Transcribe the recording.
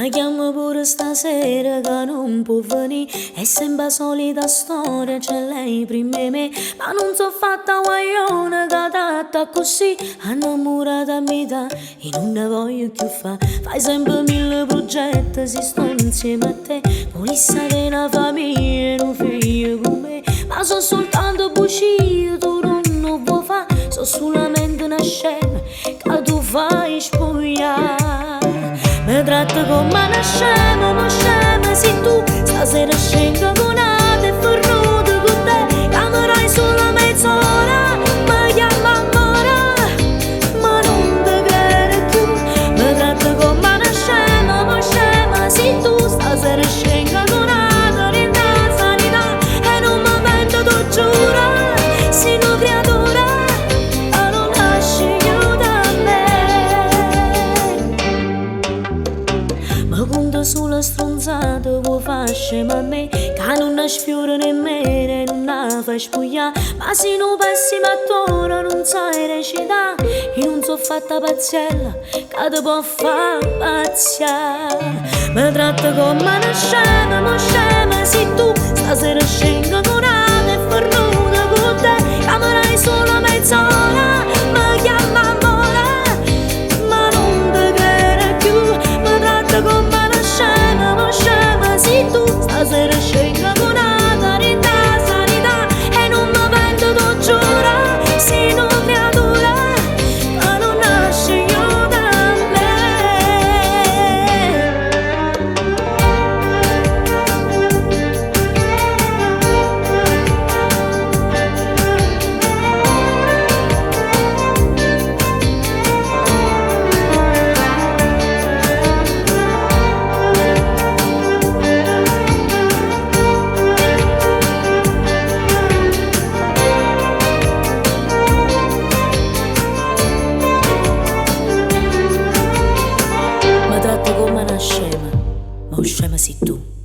chiamo pure stasera che non può venire. È sempre la solita storia, c'è lei prima di me. Ma non so fatta guaglione che t'atta così innamorata a metà e non ne voglio più fa. Fai sempre mille progetti, si sto insieme a te. Volesse avere una famiglia e un figlio con me. Ma sono soltanto bugie, tu non vuoi fa. Sono solamente una scema che tu fai spogliare. Mi tratta come una scema, ma scema sei tu. Stasera scengo con una e ferruta con te. Camerai solo mezz'ora, mi chiama amore, ma non te crede più. Mi tratta come una scema, ma scema sei tu. Stasera scengo con una in sanità e non mi pento, tu giuro, sei una creatura e non nasci più da me. Ma punto sulla stronzata vuoi far scema a me, che non sfiora nemmeno e non la fai spogliare. Ma se non passi mattora non sai recitare e non so fatta paziella che ti può far pazziare. Mi tratta come una scema, ma scema sei tu. Stasera scengo con una e ferruta con te. Camerai solo mezz'ora, mi chiama amore, ma non te crede più. Mi tratta come una scema, ma scema sei tu. Stasera scengo con una in sanità e non mi pento, tu giuro, sei una creatura che non nasce io da me. Mi tratta come una scema, ma scema sei tu.